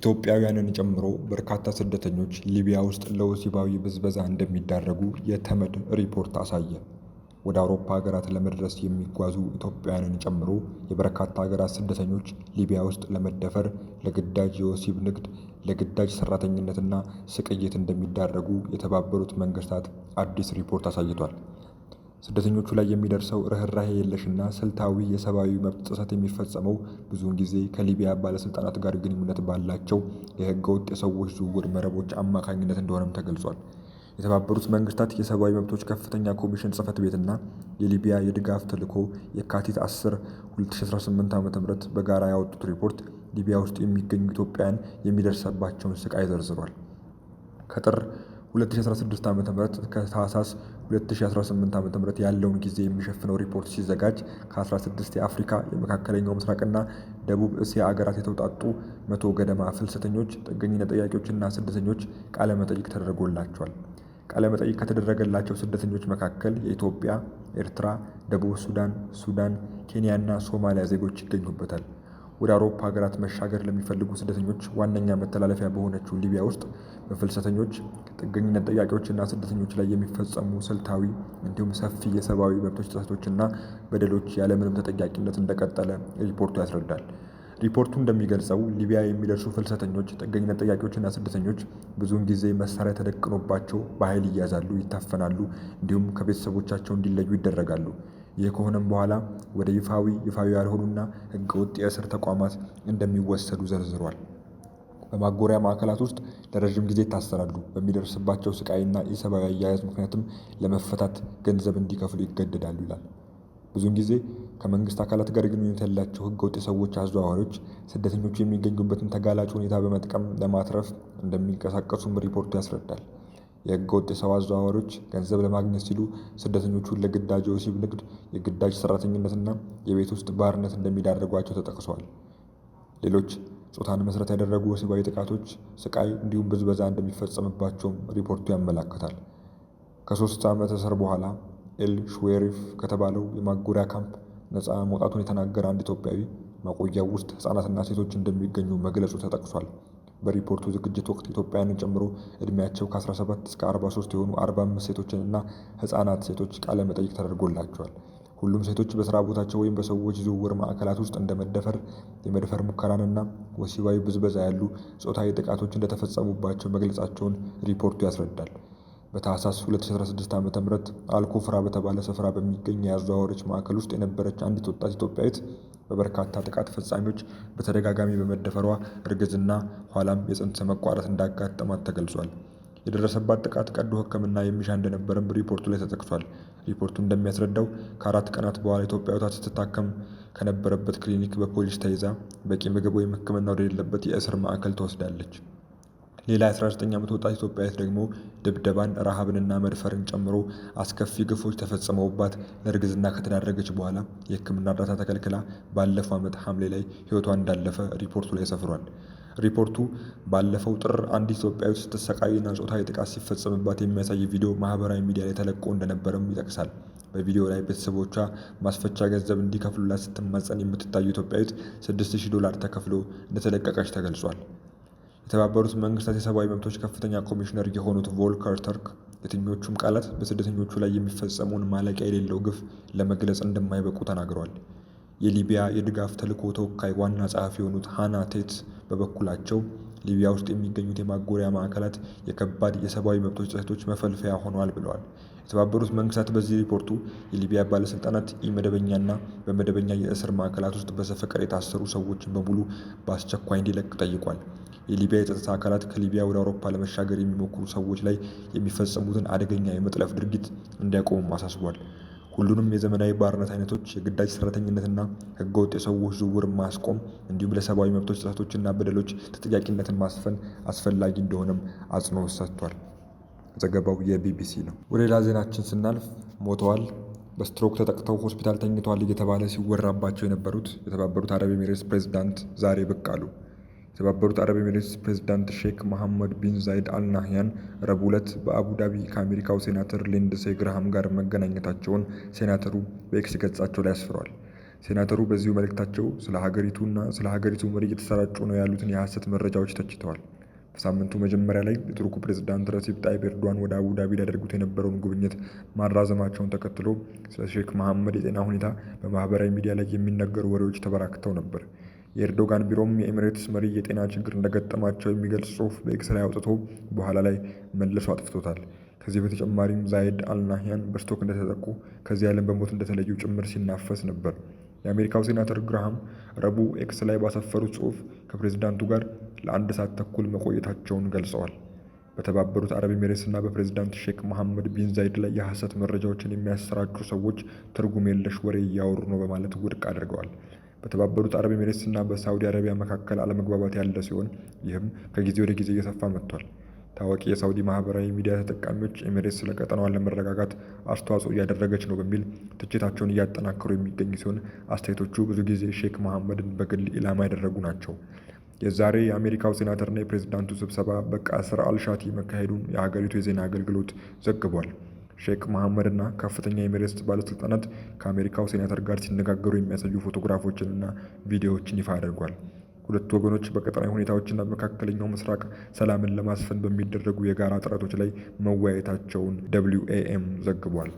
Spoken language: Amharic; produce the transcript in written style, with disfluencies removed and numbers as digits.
ኢትዮጵያውያንን ጨምሮ በርካታ ስደተኞች ሊቢያ ውስጥ ለወሲባዊ ብዝበዛ እንደሚዳረጉ የተመድ ሪፖርት አሳየ። ወደ አውሮፓ ሀገራት ለመድረስ የሚጓዙ ኢትዮጵያውያንን ጨምሮ የበርካታ ሀገራት ስደተኞች ሊቢያ ውስጥ ለመደፈር፣ ለግዳጅ የወሲብ ንግድ፣ ለግዳጅ ሰራተኝነትና ስቅይት እንደሚዳረጉ የተባበሩት መንግስታት አዲስ ሪፖርት አሳይቷል። ስደተኞቹ ላይ የሚደርሰው ርኅራኄ የለሽና ስልታዊ የሰብአዊ መብት ጥሰት የሚፈጸመው ብዙውን ጊዜ ከሊቢያ ባለሥልጣናት ጋር ግንኙነት ባላቸው የሕገወጥ የሰዎች ዝውውር መረቦች አማካኝነት እንደሆነም ተገልጿል። የተባበሩት መንግስታት የሰብአዊ መብቶች ከፍተኛ ኮሚሽን ጽሕፈት ቤትና የሊቢያ የድጋፍ ተልዕኮ የካቲት 10 2018 ዓ.ም በጋራ ያወጡት ሪፖርት ሊቢያ ውስጥ የሚገኙ ኢትዮጵያውያን የሚደርስባቸውን ስቃይ ዘርዝሯል። ከጥር 2016 ዓ.ም እስከ ታህሳስ 2018 ዓ.ም ያለውን ጊዜ የሚሸፍነው ሪፖርት ሲዘጋጅ ከ16 የአፍሪካ፣ የመካከለኛው ምስራቅና ደቡብ እስያ አገራት የተውጣጡ 100 ገደማ ፍልሰተኞች፣ ጥገኝነት ጠያቂዎችና ስደተኞች ቃለ መጠይቅ ተደርጎላቸዋል። ቃለ መጠይቅ ከተደረገላቸው ስደተኞች መካከል የኢትዮጵያ፣ ኤርትራ፣ ደቡብ ሱዳን፣ ኬንያና ሶማሊያ ዜጎች ይገኙበታል። ወደ አውሮፓ ሀገራት መሻገር ለሚፈልጉ ስደተኞች ዋነኛ መተላለፊያ በሆነችው ሊቢያ ውስጥ በፍልሰተኞች፣ ጥገኝነት ጠያቂዎችና ስደተኞች ላይ የሚፈጸሙ ስልታዊ እንዲሁም ሰፊ የሰብአዊ መብቶች ጥሰቶችና በደሎች ያለምንም ተጠያቂነት እንደቀጠለ ሪፖርቱ ያስረዳል። ሪፖርቱ እንደሚገልጸው ሊቢያ የሚደርሱ ፍልሰተኞች፣ ጥገኝነት ጠያቂዎችና ስደተኞች ብዙውን ጊዜ መሳሪያ ተደቅኖባቸው በኃይል ይያዛሉ፣ ይታፈናሉ፣ እንዲሁም ከቤተሰቦቻቸው እንዲለዩ ይደረጋሉ። ይህ ከሆነም በኋላ ወደ ይፋዊ ያልሆኑና ሕገወጥ የእስር ተቋማት እንደሚወሰዱ ዘርዝሯል። በማጎሪያ ማዕከላት ውስጥ ለረዥም ጊዜ ይታሰራሉ። በሚደርስባቸው ስቃይና ኢሰብአዊ አያያዝ ምክንያትም ለመፈታት ገንዘብ እንዲከፍሉ ይገደዳሉ ይላል። ብዙውን ጊዜ ከመንግስት አካላት ጋር ግንኙነት ያላቸው ሕገወጥ የሰዎች አዘዋዋሪዎች ስደተኞቹ የሚገኙበትን ተጋላጭ ሁኔታ በመጥቀም ለማትረፍ እንደሚንቀሳቀሱም ሪፖርቱ ያስረዳል። የሕገወጥ የሰው አዘዋዋሪዎች ገንዘብ ለማግኘት ሲሉ ስደተኞቹን ለግዳጅ የወሲብ ንግድ፣ የግዳጅ ሰራተኝነትና የቤት ውስጥ ባርነት እንደሚዳርጓቸው ተጠቅሷል። ሌሎች ጾታን መሰረት ያደረጉ ወሲባዊ ጥቃቶች፣ ስቃይ እንዲሁም ብዝበዛ እንደሚፈጸምባቸውም ሪፖርቱ ያመለክታል። ከ3 ዓመት እስር በኋላ ኤል ሹዌሪፍ ከተባለው የማጎሪያ ካምፕ ነፃ መውጣቱን የተናገረ አንድ ኢትዮጵያዊ ማቆያው ውስጥ ሕፃናትና ሴቶች እንደሚገኙ መግለጹ ተጠቅሷል። በሪፖርቱ ዝግጅት ወቅት ኢትዮጵያውያንን ጨምሮ ዕድሜያቸው ከ17 እስከ 43 የሆኑ 45 ሴቶችና ሕፃናት ሴቶች ቃለ መጠይቅ ተደርጎላቸዋል። ሁሉም ሴቶች በሥራ ቦታቸው ወይም በሰዎች ዝውውር ማዕከላት ውስጥ እንደ መደፈር፣ የመድፈር ሙከራንና ወሲባዊ ብዝበዛ ያሉ ጾታዊ ጥቃቶች እንደተፈጸሙባቸው መግለጻቸውን ሪፖርቱ ያስረዳል። በታህሳስ 2016 ዓ.ም አልኮፍራ በተባለ ስፍራ በሚገኝ የአዘዋዋሪዎች ማዕከል ውስጥ የነበረች አንዲት ወጣት ኢትዮጵያዊት በበርካታ ጥቃት ፈጻሚዎች በተደጋጋሚ በመደፈሯ እርግዝና ኋላም የፅንስ መቋረጥ እንዳጋጠማት ተገልጿል። የደረሰባት ጥቃት ቀዶ ሕክምና የሚሻ እንደነበረም ሪፖርቱ ላይ ተጠቅሷል። ሪፖርቱ እንደሚያስረዳው ከ4 ቀናት በኋላ ኢትዮጵያዊቷ ስትታከም ከነበረበት ክሊኒክ በፖሊስ ተይዛ በቂ ምግብ ወይም ሕክምና ወደሌለበት የእስር ማዕከል ተወስዳለች። ሌላ የ19 ዓመት ወጣት ኢትዮጵያዊት ደግሞ ድብደባን፣ ረሃብንና መድፈርን ጨምሮ አስከፊ ግፎች ተፈጽመውባት ለእርግዝና ከተዳረገች በኋላ የሕክምና እርዳታ ተከልክላ ባለፈው ዓመት ሐምሌ ላይ ሕይወቷ እንዳለፈ ሪፖርቱ ላይ ሰፍሯል። ሪፖርቱ ባለፈው ጥር አንዲት ኢትዮጵያዊት ስትሰቃይና ጾታዊ ጥቃት ሲፈጸምባት የሚያሳይ ቪዲዮ ማህበራዊ ሚዲያ ላይ ተለቆ እንደነበረም ይጠቅሳል። በቪዲዮ ላይ ቤተሰቦቿ ማስፈቻ ገንዘብ እንዲከፍሉላት ስትማጸን የምትታየው ኢትዮጵያዊት $6000 ተከፍሎ እንደተለቀቀች ተገልጿል። የተባበሩት መንግስታት የሰብአዊ መብቶች ከፍተኛ ኮሚሽነር የሆኑት ቮልከር ተርክ የትኞቹም ቃላት በስደተኞቹ ላይ የሚፈጸመውን ማለቂያ የሌለው ግፍ ለመግለጽ እንደማይበቁ ተናግረዋል። የሊቢያ የድጋፍ ተልዕኮ ተወካይ ዋና ጸሐፊ የሆኑት ሃና ቴት በበኩላቸው ሊቢያ ውስጥ የሚገኙት የማጎሪያ ማዕከላት የከባድ የሰብአዊ መብቶች ጥሰቶች መፈልፈያ ሆነዋል ብለዋል። የተባበሩት መንግስታት በዚህ ሪፖርቱ የሊቢያ ባለሥልጣናት ኢመደበኛና በመደበኛ የእስር ማዕከላት ውስጥ በዘፈቀደ የታሰሩ ሰዎችን በሙሉ በአስቸኳይ እንዲለቅ ጠይቋል። የሊቢያ የጸጥታ አካላት ከሊቢያ ወደ አውሮፓ ለመሻገር የሚሞክሩ ሰዎች ላይ የሚፈጸሙትን አደገኛ የመጥለፍ ድርጊት እንዲያቆሙም አሳስቧል። ሁሉንም የዘመናዊ ባርነት አይነቶች፣ የግዳጅ ሰራተኝነትና ሕገወጥ የሰዎች ዝውውር ማስቆም እንዲሁም ለሰብአዊ መብቶች ጥሰቶችና በደሎች ተጠያቂነትን ማስፈን አስፈላጊ እንደሆነም አጽንኦት ሰጥቷል። ዘገባው የቢቢሲ ነው። ወደ ሌላ ዜናችን ስናልፍ ሞተዋል፣ በስትሮክ ተጠቅተው ሆስፒታል ተኝተዋል እየተባለ ሲወራባቸው የነበሩት የተባበሩት አረብ ኤሚሬትስ ፕሬዝዳንት ዛሬ ብቅ አሉ። የተባበሩት አረብ ኤሚሬትስ ፕሬዝዳንት ሼክ መሐመድ ቢን ዛይድ አልናህያን ረቡዕ ዕለት በአቡዳቢ ከአሜሪካው ሴናተር ሊንድሴይ ግራሃም ጋር መገናኘታቸውን ሴናተሩ በኤክስ ገጻቸው ላይ አስፍረዋል። ሴናተሩ በዚሁ መልእክታቸው ስለ ሀገሪቱ መሪ እየተሰራጩ ነው ያሉትን የሐሰት መረጃዎች ተችተዋል። በሳምንቱ መጀመሪያ ላይ የቱርኩ ፕሬዝዳንት ረሲፕ ጣይብ ኤርዶዋን ወደ አቡዳቢ ሊያደርጉት የነበረውን ጉብኝት ማራዘማቸውን ተከትሎ ስለ ሼክ መሐመድ የጤና ሁኔታ በማህበራዊ ሚዲያ ላይ የሚነገሩ ወሬዎች ተበራክተው ነበር። የኤርዶጋን ቢሮም የኤሚሬትስ መሪ የጤና ችግር እንደገጠማቸው የሚገልጽ ጽሑፍ በኤክስ ላይ አውጥቶ በኋላ ላይ መልሶ አጥፍቶታል። ከዚህ በተጨማሪም ዛይድ አልናህያን በስቶክ እንደተጠቁ ከዚህ ዓለም በሞት እንደተለዩ ጭምር ሲናፈስ ነበር። የአሜሪካው ሴናተር ግራሃም ረቡዕ ኤክስ ላይ ባሰፈሩት ጽሑፍ ከፕሬዝዳንቱ ጋር ለ1 ሰዓት ተኩል መቆየታቸውን ገልጸዋል። በተባበሩት አረብ ኤሚሬትስና በፕሬዝዳንት ሼክ መሐመድ ቢን ዛይድ ላይ የሐሰት መረጃዎችን የሚያሰራጩ ሰዎች ትርጉም የለሽ ወሬ እያወሩ ነው በማለት ውድቅ አድርገዋል። በተባበሩት አረብ ኤሚሬትስና በሳዑዲ አረቢያ መካከል አለመግባባት ያለ ሲሆን ይህም ከጊዜ ወደ ጊዜ እየሰፋ መጥቷል። ታዋቂ የሳዑዲ ማህበራዊ ሚዲያ ተጠቃሚዎች ኤሚሬትስ ለቀጠናው አለመረጋጋት አስተዋጽኦ እያደረገች ነው በሚል ትችታቸውን እያጠናከሩ የሚገኙ ሲሆን አስተያየቶቹ ብዙ ጊዜ ሼክ መሐመድን በግል ኢላማ ያደረጉ ናቸው። የዛሬ የአሜሪካው ሴናተርና የፕሬዝዳንቱ ስብሰባ በቃስር አልሻቲ መካሄዱን የሀገሪቱ የዜና አገልግሎት ዘግቧል። ሼክ መሐመድና ከፍተኛ የኤሚሬትስ ባለስልጣናት ከአሜሪካው ሴናተር ጋር ሲነጋገሩ የሚያሳዩ ፎቶግራፎችንና ቪዲዮዎችን ይፋ አድርጓል። ሁለቱ ወገኖች በቀጠናዊ ሁኔታዎችና በመካከለኛው ምስራቅ ሰላምን ለማስፈን በሚደረጉ የጋራ ጥረቶች ላይ መወያየታቸውን WAM ዘግቧል።